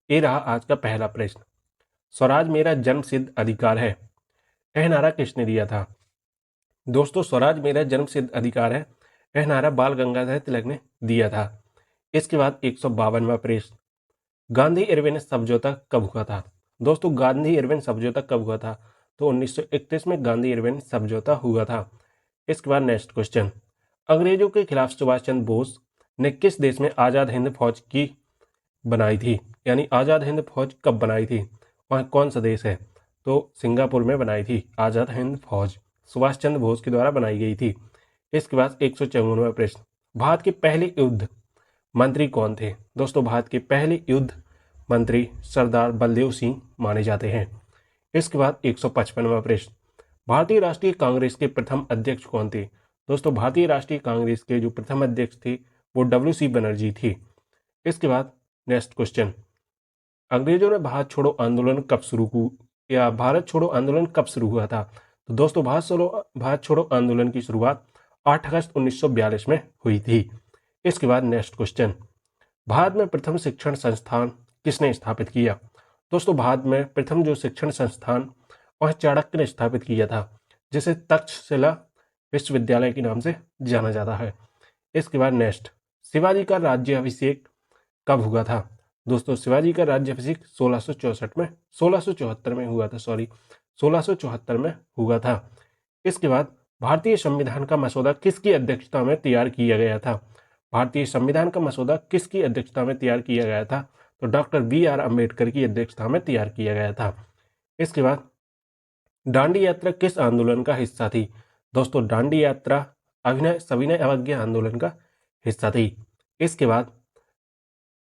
ये रहा आज का पहला प्रश्न। स्वराज मेरा जन्मसिद्ध अधिकार है, यह नारा किसने दिया था? दोस्तों, स्वराज मेरा जन्मसिद्ध अधिकार है, यह नारा बाल गंगाधर तिलक ने दिया था। इसके बाद 152वां प्रश्न, गांधी इरविन समझौता कब हुआ था? दोस्तों, गांधी इरविन समझौता कब हुआ था? तो 1931 में गांधी इरविन समझौता हुआ था। इसके बाद नेक्स्ट क्वेश्चन, अंग्रेजों के खिलाफ सुभाष चंद्र बोस ने किस देश में आजाद हिंद फौज की बनाई थी? यानी आजाद हिंद फौज कब बनाई थी, वह कौन सा देश है? तो सिंगापुर में बनाई थी आजाद हिंद फौज, सुभाष चंद्र बोस के द्वारा बनाई गई थी। इसके बाद 154वां प्रश्न, भारत के पहले युद्ध मंत्री कौन थे? दोस्तों, भारत के पहले युद्ध मंत्री सरदार बलदेव सिंह माने जाते हैं। इसके बाद 155वां प्रश्न, भारतीय राष्ट्रीय कांग्रेस के प्रथम अध्यक्ष कौन थे? दोस्तों, भारतीय राष्ट्रीय कांग्रेस के जो प्रथम अध्यक्ष थे वो WC बनर्जी थी। इसके बाद नेक्स्ट क्वेश्चन, अंग्रेजों ने भारत छोड़ो आंदोलन कब शुरू हुआ, या भारत छोड़ो आंदोलन कब शुरू हुआ था? तो दोस्तों, भारत छोड़ो आंदोलन की शुरुआत 8 अगस्त 1942 में हुई थी। इसके बाद नेक्स्ट क्वेश्चन, भारत में प्रथम शिक्षण संस्थान किसने स्थापित किया? दोस्तों, भारत में प्रथम जो शिक्षण संस्थान वह चाणक्य ने स्थापित किया था, जिसे तक्षशिला विश्वविद्यालय के नाम से जाना जाता है। इसके बाद नेक्स्ट, शिवाजी का राज्याभिषेक कब हुआ था? दोस्तों, शिवाजी का राज्याभिषेक 1674 में हुआ था, 1674 में हुआ था। इसके बाद भारतीय संविधान का मसौदा किसकी अध्यक्षता में तैयार किया गया था? भारतीय संविधान का मसौदा किसकी अध्यक्षता में तैयार किया गया था? तो डॉक्टर BR अम्बेडकर की अध्यक्षता में तैयार किया गया था। इसके बाद दांडी यात्रा किस आंदोलन का हिस्सा थी? दोस्तों, दांडी यात्रा सविनय अवज्ञा आंदोलन का हिस्सा थी। इसके बाद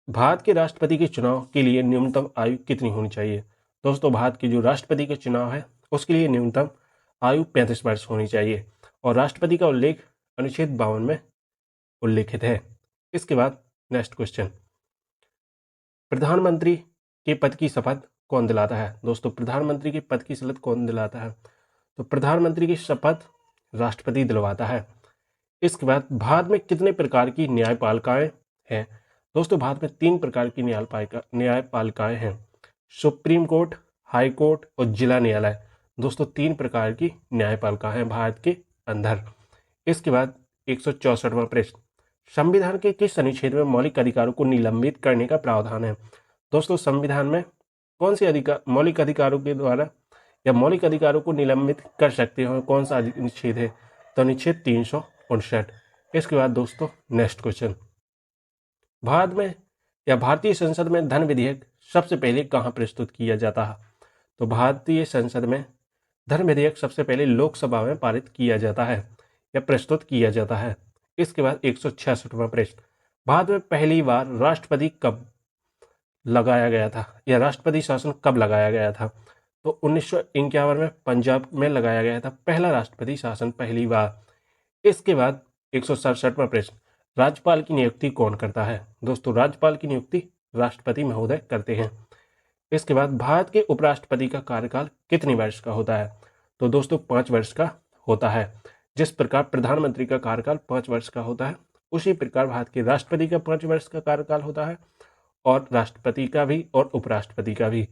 भारत के राष्ट्रपति के चुनाव के लिए न्यूनतम आयु कितनी होनी चाहिए? दोस्तों, भारत के जो राष्ट्रपति के चुनाव है उसके लिए न्यूनतम आयु 35 वर्ष होनी चाहिए, और राष्ट्रपति का उल्लेख अनुच्छेद 52 में उल्लेखित है। इसके बाद नेक्स्ट क्वेश्चन, प्रधानमंत्री के पद की शपथ कौन दिलाता है? दोस्तों, प्रधानमंत्री के पद की शपथ कौन दिलाता है? तो प्रधानमंत्री की शपथ राष्ट्रपति दिलवाता है। इसके बाद भारत में कितने प्रकार की न्यायपालिकाएं हैं? दोस्तों, भारत में 3 प्रकार की न्यायपालिकाएं हैं, सुप्रीम कोर्ट, हाई कोर्ट और जिला न्यायालय। दोस्तों, 3 प्रकार की न्यायपालिका हैं भारत के अंदर। इसके बाद 164वां प्रश्न, संविधान के किस अनुच्छेद में मौलिक अधिकारों को निलंबित करने का प्रावधान है? दोस्तों, संविधान में कौन से मौलिक अधिकारों के द्वारा या मौलिक अधिकारों को निलंबित कर सकते हो, कौन सा अनुच्छेद है? तो अनुच्छेद 359। इसके बाद दोस्तों नेक्स्ट क्वेश्चन, भारत में या भारतीय संसद में धन विधेयक सबसे पहले कहाँ प्रस्तुत किया जाता है? तो भारतीय संसद में धन विधेयक सबसे पहले लोकसभा में पारित किया जाता है या प्रस्तुत किया जाता है। इसके बाद 166वां प्रश्न, भारत में पहली बार राष्ट्रपति कब लगाया गया था, या राष्ट्रपति शासन कब लगाया गया था? तो 1951 में पंजाब में लगाया गया था पहला राष्ट्रपति शासन, पहली बार। इसके बाद 167वां प्रश्न, राज्यपाल की नियुक्ति कौन करता है? दोस्तों, राज्यपाल की नियुक्ति राष्ट्रपति महोदय करते हैं। इसके बाद भारत के उपराष्ट्रपति का कार्यकाल कितने वर्ष का होता है? तो दोस्तों 5 वर्ष का होता है। जिस प्रकार प्रधानमंत्री का कार्यकाल 5 वर्ष का होता है, उसी प्रकार भारत के राष्ट्रपति का 5 वर्ष का कार्यकाल होता है, और राष्ट्रपति का भी और उपराष्ट्रपति का भी।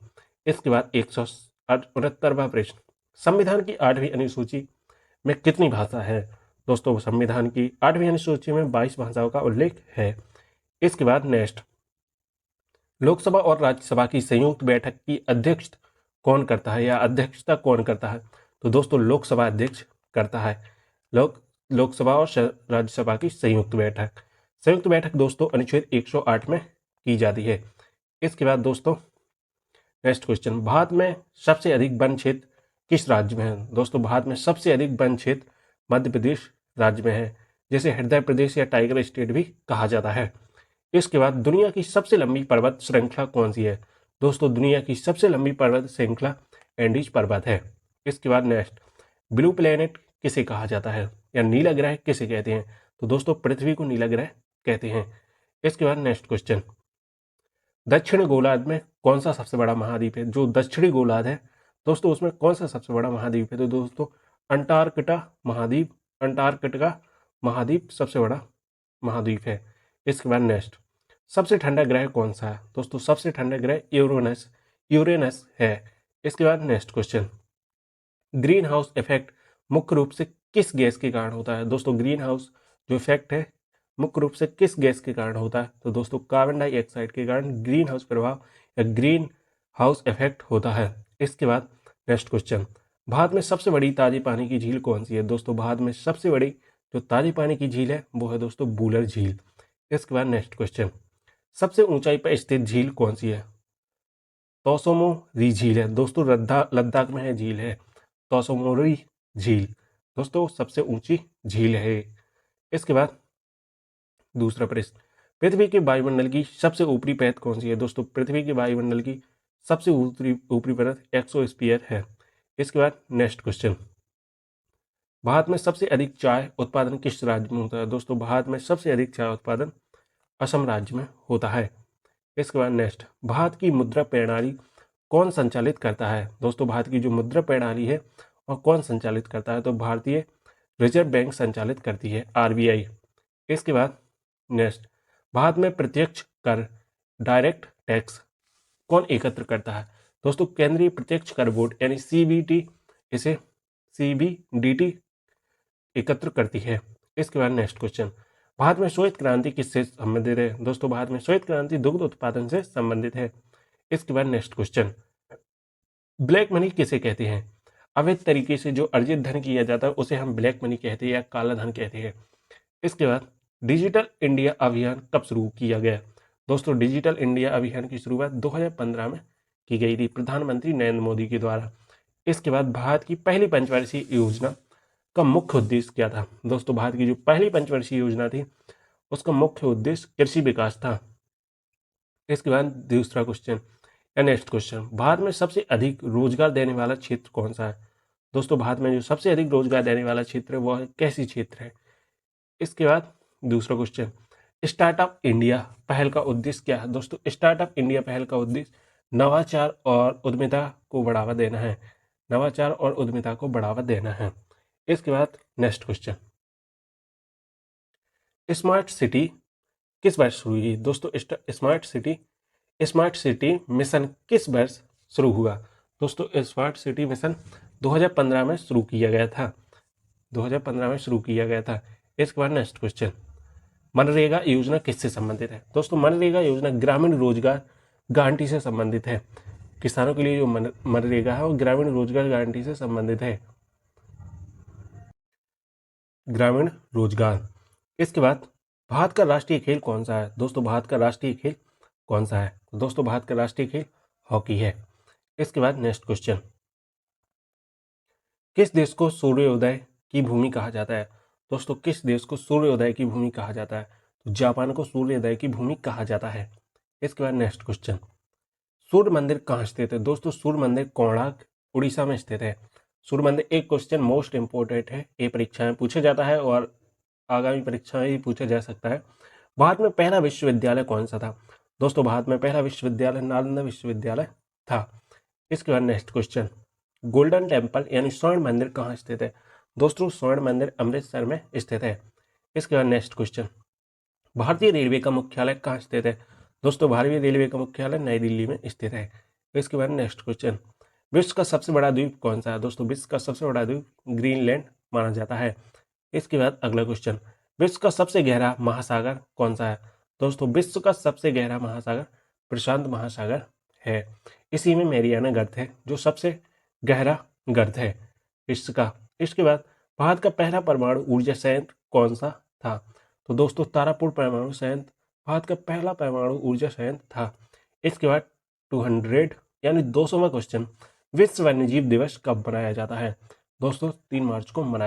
इसके बाद 169वां प्रश्न, संविधान की 8वीं अनुसूची में कितनी भाषा है? दोस्तों, संविधान की 8वीं अनुसूची में 22 भाषाओं का उल्लेख है। इसके बाद नेक्स्ट, लोकसभा और राज्यसभा की संयुक्त बैठक की अध्यक्षता कौन करता है, या अध्यक्षता कौन करता है? तो दोस्तों, लोकसभा अध्यक्ष करता है। लोकसभा और राज्यसभा की संयुक्त बैठक दोस्तों अनुच्छेद 108 में की जाती है। इसके बाद दोस्तों नेक्स्ट क्वेश्चन, भारत में सबसे अधिक वन क्षेत्र किस राज्य में है? दोस्तों, भारत में सबसे अधिक वन क्षेत्र मध्य प्रदेश राज्य में है, जिसे हृदय प्रदेश या टाइगर स्टेट भी कहा जाता है। इसके बाद दुनिया की सबसे लंबी पर्वत श्रृंखला कौन सी है? दोस्तों, दुनिया की सबसे लंबी पर्वत श्रृंखला एंडीज पर्वत है। इसके बाद नेक्स्ट, ब्लू प्लेनेट किसे कहा जाता है, या नीला ग्रह किसे कहते हैं? तो दोस्तों, पृथ्वी को नीला ग्रह कहते हैं। इसके बाद नेक्स्ट क्वेश्चन, दक्षिण गोलार्ध में कौन सा सबसे बड़ा महाद्वीप है? जो दक्षिणी गोलार्ध है दोस्तों, उसमें कौन सा सबसे बड़ा महाद्वीप है? तो दोस्तों, अंटार्कटिका महाद्वीप सबसे बड़ा महाद्वीप है। इसके बाद नेक्स्ट, सबसे ठंडा ग्रह कौन सा है? दोस्तों सबसे ठंडा ग्रह यूरेनस है। इसके बाद next question, green house effect मुख्य रूप से किस गैस के कारण होता है? दोस्तों ग्रीन हाउस जो इफेक्ट है मुख्य रूप से किस गैस के कारण होता है? तो दोस्तों कार्बन डाइऑक्साइड के कारण ग्रीन हाउस प्रभाव या ग्रीन हाउस इफेक्ट होता है। इसके बाद नेक्स्ट क्वेश्चन, भारत में सबसे बड़ी ताजे पानी की झील कौन सी है? दोस्तों भारत में सबसे बड़ी जो ताजे पानी की झील है वो है दोस्तों बूलर झील। इसके बाद नेक्स्ट क्वेश्चन, सबसे ऊंचाई पर स्थित झील कौन सी है? तोसोमोरी झील है। दोस्तों लद्दाख में है झील है तोसोमोरी झील, दोस्तों सबसे ऊंची झील है। इसके बाद दूसरा प्रश्न, पृथ्वी के वायुमंडल की सबसे ऊपरी परत कौन सी है? दोस्तों पृथ्वी के वायुमंडल की सबसे ऊपरी परत एक्सोस्फीयर है। इसके बाद नेक्स्ट क्वेश्चन, भारत में सबसे अधिक चाय उत्पादन किस राज्य में होता है? दोस्तों भारत में सबसे अधिक चाय उत्पादन असम राज्य में होता है। इसके बाद नेक्स्ट, भारत की मुद्रा प्रणाली कौन संचालित करता है? दोस्तों भारत की जो मुद्रा प्रणाली है और कौन संचालित करता है? तो भारतीय रिजर्व बैंक संचालित करती है, आरबीआई। इसके बाद नेक्स्ट, भारत में प्रत्यक्ष कर डायरेक्ट टैक्स कौन एकत्र करता है? दोस्तों केंद्रीय प्रत्यक्ष कर बोर्ड यानी सीबीटी इसे सीबीडीटी एकत्र करती है। इसके बाद नेक्स्ट क्वेश्चन, भारत में श्वेत क्रांति किससे संबंधित है? दोस्तों भारत में श्वेत क्रांति दुग्ध उत्पादन से संबंधित है। इसके बाद नेक्स्ट क्वेश्चन, ब्लैक मनी किसे कहते हैं? अवैध तरीके से जो अर्जित धन किया जाता है उसे हम ब्लैक मनी कहते हैं या काला धन कहते हैं। इसके बाद डिजिटल इंडिया अभियान कब शुरू किया गया? दोस्तों डिजिटल इंडिया अभियान की शुरुआत 2015 में की गई थी प्रधानमंत्री नरेंद्र मोदी के द्वारा। इसके बाद भारत की पहली पंचवर्षीय योजना का मुख्य उद्देश्य क्या था? दोस्तों भारत की जो पहली पंचवर्षीय योजना थी उसका मुख्य उद्देश्य कृषि विकास था। इसके बाद दूसरा क्वेश्चन या नेक्स्ट क्वेश्चन, भारत में सबसे अधिक रोजगार देने वाला क्षेत्र कौन सा है? दोस्तों भारत में जो सबसे अधिक रोजगार देने वाला क्षेत्र है वह कैसी क्षेत्र है? इसके बाद दूसरा क्वेश्चन, स्टार्टअप इंडिया पहल का उद्देश्य क्या है? दोस्तों स्टार्टअप इंडिया पहल का उद्देश्य नवाचार और उद्यमिता को बढ़ावा देना है, नवाचार और उद्यमिता को बढ़ावा देना है। इसके बाद नेक्स्ट क्वेश्चन, स्मार्ट सिटी किस वर्ष शुरू हुई? दोस्तों स्मार्ट सिटी मिशन किस वर्ष शुरू हुआ? दोस्तों स्मार्ट सिटी मिशन 2015 में शुरू किया गया था, 2015 में शुरू किया गया था। इसके बाद नेक्स्ट क्वेश्चन, मनरेगा योजना किससे संबंधित है? दोस्तों मनरेगा योजना ग्रामीण रोजगार गारंटी से संबंधित है। किसानों के लिए जो मनरेगा है वो ग्रामीण रोजगार गारंटी से संबंधित है, ग्रामीण रोजगार। इसके बाद भारत का राष्ट्रीय खेल कौन सा है? दोस्तों भारत का राष्ट्रीय खेल कौन सा है? दोस्तों भारत का राष्ट्रीय खेल हॉकी है। इसके बाद नेक्स्ट क्वेश्चन, किस देश को सूर्योदय की भूमि कहा जाता है? दोस्तों किस देश को सूर्योदय की भूमि कहा जाता है? तो जापान को सूर्योदय की भूमि कहा जाता है। इसके बाद नेक्स्ट क्वेश्चन, सूर्य मंदिर कहाँ स्थित है? दोस्तों सूर्य मंदिर कोणार्क उड़ीसा में स्थित है। सूर्य मंदिर, एक क्वेश्चन मोस्ट इंपोर्टेंट है, ये परीक्षा में पूछा जाता है और आगामी परीक्षा में भी पूछा जा सकता है। भारत में पहला विश्वविद्यालय कौन सा था? दोस्तों भारत में पहला विश्वविद्यालय नालंदा विश्वविद्यालय था। इसके बाद नेक्स्ट क्वेश्चन, गोल्डन टेम्पल यानी स्वर्ण मंदिर कहाँ स्थित है? दोस्तों स्वर्ण मंदिर अमृतसर में स्थित है। इसके बाद नेक्स्ट क्वेश्चन, भारतीय रेलवे का मुख्यालय कहाँ स्थित है? दोस्तों भारतीय रेलवे का मुख्यालय नई दिल्ली में स्थित है। इसके बाद नेक्स्ट क्वेश्चन, विश्व का सबसे बड़ा द्वीप कौन सा है? दोस्तों विश्व का सबसे बड़ा द्वीप ग्रीनलैंड माना जाता है। इसके बाद अगला क्वेश्चन, विश्व का सबसे गहरा महासागर कौन सा है? दोस्तों विश्व का सबसे गहरा महासागर प्रशांत महासागर है। इसी में मैरियाना गर्त है जो सबसे गहरा गर्त है विश्व का। इसके बाद भारत का पहला परमाणु ऊर्जा संयंत्र कौन सा था? तो दोस्तों तारापुर परमाणु संयंत्र भारत का पहला परमाणु ऊर्जा संयंत्र था। इसके बाद 200 यानी 200वां क्वेश्चन, विश्व वन्यजीव दिवस कब मनाया जाता है? दोस्तों 3 मार्च को मनाया